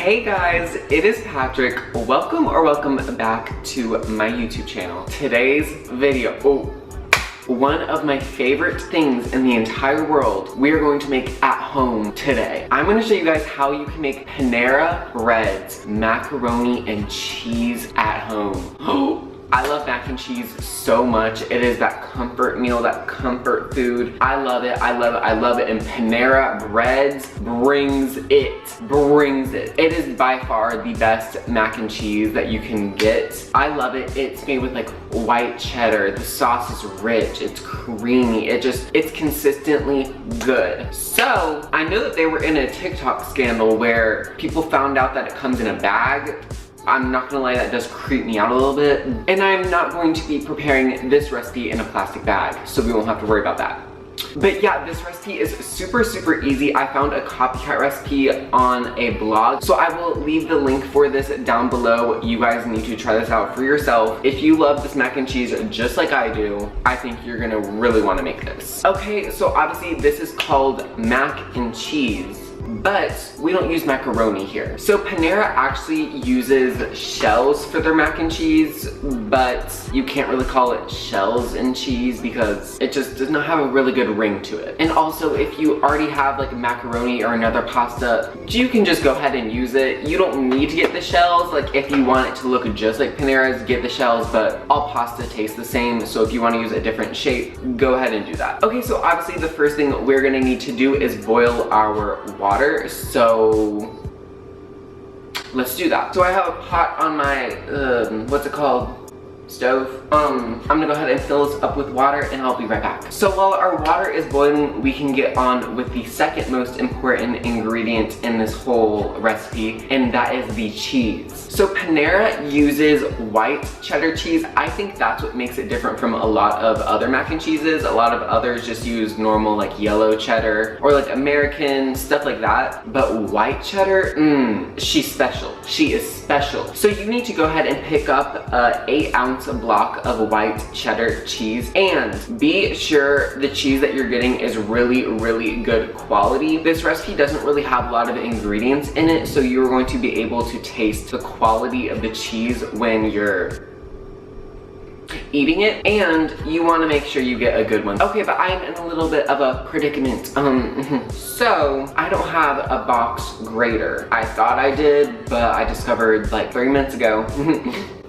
Hey guys, it is Patrick. Welcome back to my YouTube channel. Today's video, one of my favorite things in the entire world, we are going to make at home today. I'm going to show you guys how you can make Panera Bread's macaroni and cheese at home. I love mac and cheese so much. It is that comfort meal, that comfort food. I love it, I love it, I love it. And Panera Bread's brings it. It is by far the best mac and cheese that you can get. I love it. It's made with like white cheddar. The sauce is rich, it's creamy. It's consistently good. So I know that they were in a TikTok scandal where people found out that it comes in a bag. I'm not gonna lie, that does creep me out a little bit. And I'm not going to be preparing this recipe in a plastic bag, so we won't have to worry about that. But yeah, this recipe is super easy. I found a copycat recipe on a blog, so I will leave the link for this down below. You guys need to try this out for yourself. If you love this mac and cheese just like I do, I think you're gonna really wanna make this. Okay, so obviously this is called mac and cheese, but we don't use macaroni here. So Panera actually uses shells for their mac and cheese, but you can't really call it shells and cheese because it just does not have a really good ring to it. And also, if you already have like macaroni or another pasta, you can just go ahead and use it. You don't need to get the shells. Like if you want it to look just like Panera's, get the shells, but all pasta tastes the same. So if you want to use a different shape, go ahead and do that. Okay, so obviously the first thing we're gonna need to do is boil our water. So let's do that. So I have a pot on my, what's it called? Stove. I'm gonna go ahead and fill this up with water and I'll be right back. So while our water is boiling, we can get on with the second most important ingredient in this whole recipe, and that is the cheese. So Panera uses white cheddar cheese. I think that's what makes it different from a lot of other mac and cheeses. A lot of others just use normal like yellow cheddar or like American, stuff like that. But white cheddar, she's special. She is special. So you need to go ahead and pick up an 8-ounce block of white cheddar cheese, and be sure the cheese that you're getting is really good quality. This recipe doesn't really have a lot of ingredients in it, so you're going to be able to taste the quality of the cheese when you're eating it, and you want to make sure you get a good one. Okay, but I'm in a little bit of a predicament. So I don't have a box grater. I thought I did, but I discovered like 3 minutes ago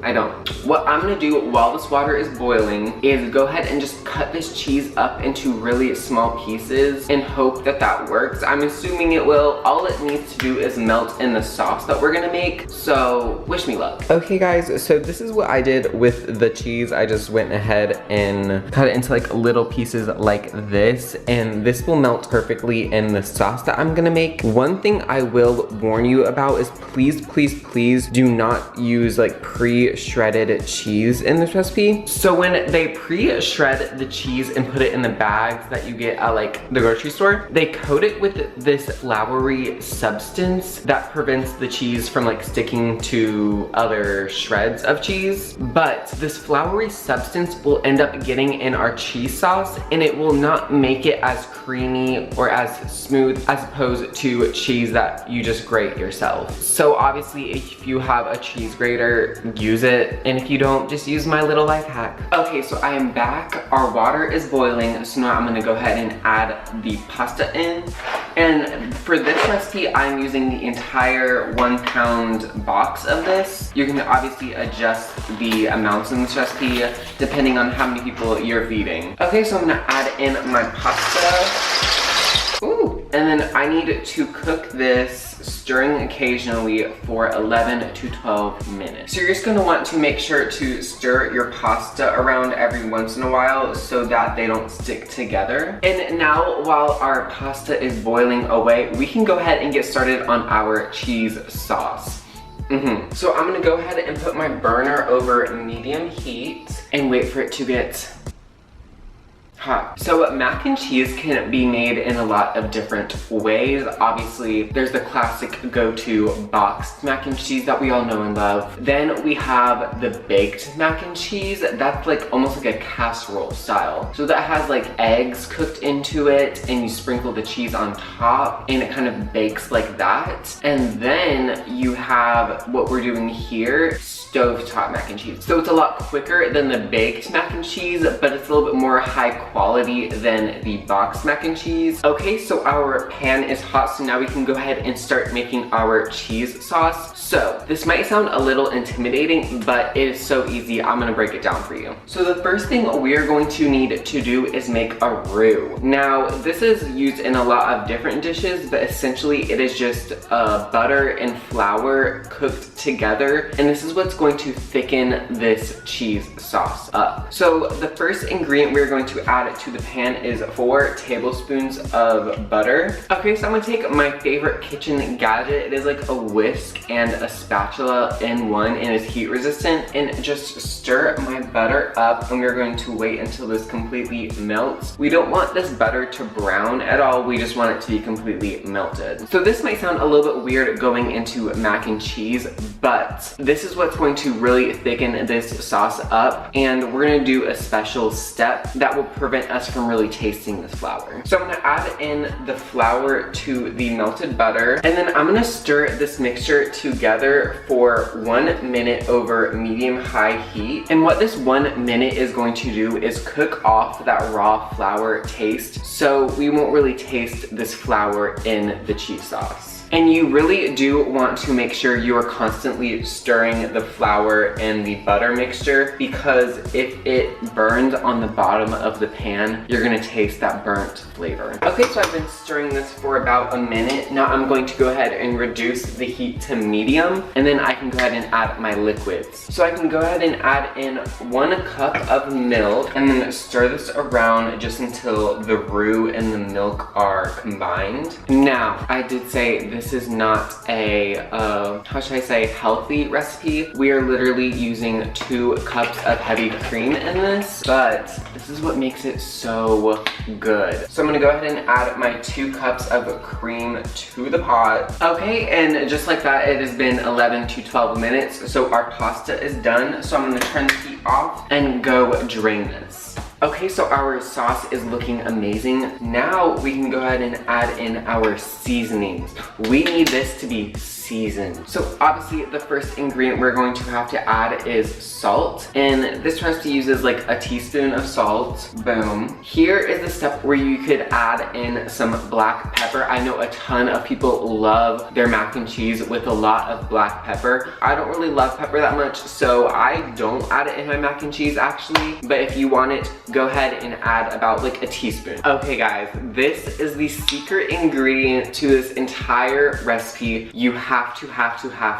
I don't. What I'm gonna do while this water is boiling is go ahead and just cut this cheese up into really small pieces and hope that that works. I'm assuming it will. All it needs to do is melt in the sauce that we're gonna make, so wish me luck. Okay guys, so this is what I did with the cheese. I just went ahead and cut it into like little pieces like this, and this will melt perfectly in the sauce that I'm gonna make. One thing I will warn you about is please do not use like pre-shredded cheese in this recipe. So when they pre-shred the cheese and put it in the bags that you get at like the grocery store, they coat it with this floury substance that prevents the cheese from like sticking to other shreds of cheese. But this floury substance will end up getting in our cheese sauce, and it will not make it as creamy or as smooth as opposed to cheese that you just grate yourself. So obviously if you have a cheese grater, use it, and if you don't, just use my little life hack. Okay, so I am back. Our water is boiling, so now I'm gonna go ahead and add the pasta in. And for this recipe, I'm using the entire 1-pound box of this. You can obviously adjust the amounts in this recipe depending on how many people you're feeding. Okay, so I'm gonna add in my pasta. Ooh. And then I need to cook this, stirring occasionally, for 11 to 12 minutes. So you're just gonna want to make sure to stir your pasta around every once in a while so that they don't stick together. And now, while our pasta is boiling away, we can go ahead and get started on our cheese sauce. So I'm gonna go ahead and put my burner over medium heat and wait for it to get So mac and cheese can be made in a lot of different ways. Obviously, there's the classic go-to boxed mac and cheese that we all know and love. Then we have the baked mac and cheese. That's like almost like a casserole style. So that has like eggs cooked into it and you sprinkle the cheese on top and it kind of bakes like that. And then you have what we're doing here, stovetop mac and cheese. So it's a lot quicker than the baked mac and cheese, but it's a little bit more high quality than the boxed mac and cheese. Okay, so our pan is hot, so now we can go ahead and start making our cheese sauce. So this might sound a little intimidating, but it is so easy. I'm gonna break it down for you. So the first thing we are going to need to do is make a roux. Now, this is used in a lot of different dishes, but essentially it is just butter and flour cooked together, and this is what's going to thicken this cheese sauce up. So the first ingredient we're going to add to the pan is 4 tablespoons of butter. Okay, so I'm gonna take my favorite kitchen gadget. It is like a whisk and a spatula in one, and it's heat resistant, and just stir my butter up, and we're going to wait until this completely melts. We don't want this butter to brown at all, we just want it to be completely melted. So this might sound a little bit weird going into mac and cheese, but this is what's going to really thicken this sauce up, and we're gonna do a special step that will prevent us from really tasting this flour. So I'm gonna add in the flour to the melted butter, and then I'm gonna stir this mixture together for 1 minute over medium-high heat. And what this 1 minute is going to do is cook off that raw flour taste, so we won't really taste this flour in the cheese sauce. And you really do want to make sure you are constantly stirring the flour and the butter mixture, because if it burns on the bottom of the pan, you're gonna taste that burnt flavor. Okay, so I've been stirring this for about a minute. Now I'm going to go ahead and reduce the heat to medium, and then I can go ahead and add my liquids. So I can go ahead and add in 1 cup of milk, and then stir this around just until the roux and the milk are combined. Now, I did say this is not a, how should I say, healthy recipe. We are literally using 2 cups of heavy cream in this, but this is what makes it so good. So I'm gonna go ahead and add my 2 cups of cream to the pot. Okay, and just like that, it has been 11 to 12 minutes, so our pasta is done. So I'm gonna turn the heat off and go drain this. Okay, so our sauce is looking amazing. Now we can go ahead and add in our seasonings. We need this to be seasoned. So obviously the first ingredient we're going to have to add is salt, and this recipe uses like a teaspoon of salt. Boom. Here is the step where you could add in some black pepper. I know a ton of people love their mac and cheese with a lot of black pepper. I don't really love pepper that much, so I don't add it in my mac and cheese actually, but if you want it, go ahead and add about like a teaspoon. Okay guys, this is the secret ingredient to this entire recipe. You have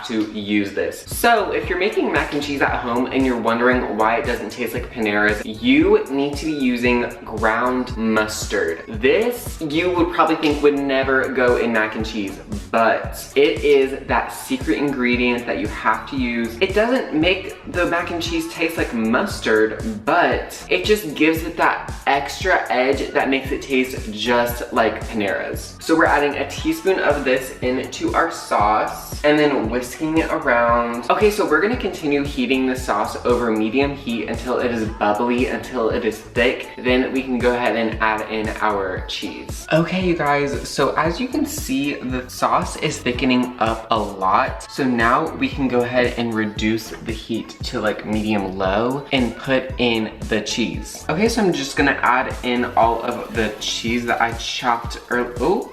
to use this. So if you're making mac and cheese at home and you're wondering why it doesn't taste like Panera's, you need to be using ground mustard. This you would probably think would never go in mac and cheese, but it is that secret ingredient that you have to use. It doesn't make the mac and cheese taste like mustard, but it just gives it that extra edge that makes it taste just like Panera's. So we're adding a teaspoon of this into our sauce and then whisking it around. Okay, so we're gonna continue heating the sauce over medium heat until it is bubbly, until it is thick. Then we can go ahead and add in our cheese. Okay, you guys, so as you can see, the sauce is thickening up a lot. So now we can go ahead and reduce the heat to like medium low and put in the cheese. Okay, so I'm just gonna add in all of the cheese that I chopped earlier. Oh,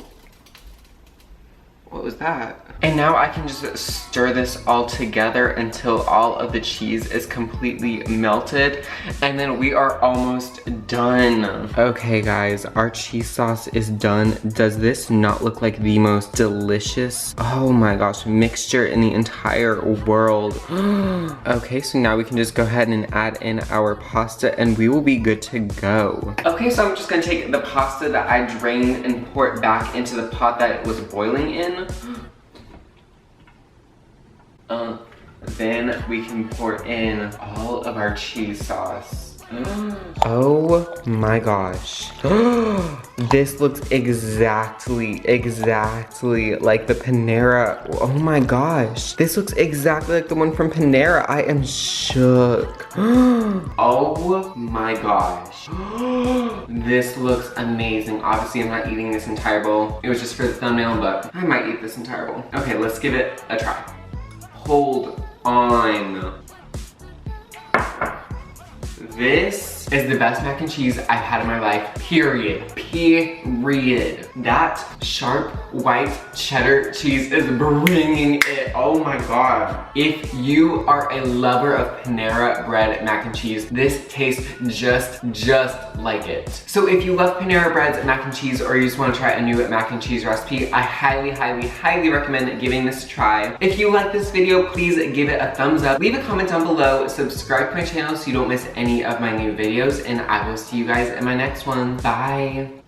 what was that? And now I can just stir this all together until all of the cheese is completely melted, and then we are almost done. Okay guys, our cheese sauce is done. Does this not look like the most delicious, oh my gosh, mixture in the entire world? Okay, so now we can just go ahead and add in our pasta and we will be good to go. Okay, so I'm just gonna take the pasta that I drained and pour it back into the pot that it was boiling in. Then we can pour in all of our cheese sauce. Oh my gosh. This looks exactly like the Panera. Oh my gosh. This looks exactly like the one from Panera. I am shook. Oh my gosh. This looks amazing. Obviously, I'm not eating this entire bowl. It was just for the thumbnail, but I might eat this entire bowl. Okay, let's give it a try. Hold on. This is the best mac and cheese I've had in my life, period. That sharp white cheddar cheese is bringing it. Oh my god. If you are a lover of Panera bread mac and cheese, this tastes just like it. So if you love Panera bread's mac and cheese, or you just want to try a new mac and cheese recipe, I highly recommend giving this a try. If you like this video, please give it a thumbs up. Leave a comment down below. Subscribe to my channel so you don't miss any of my new videos, and I will see you guys in my next one. Bye.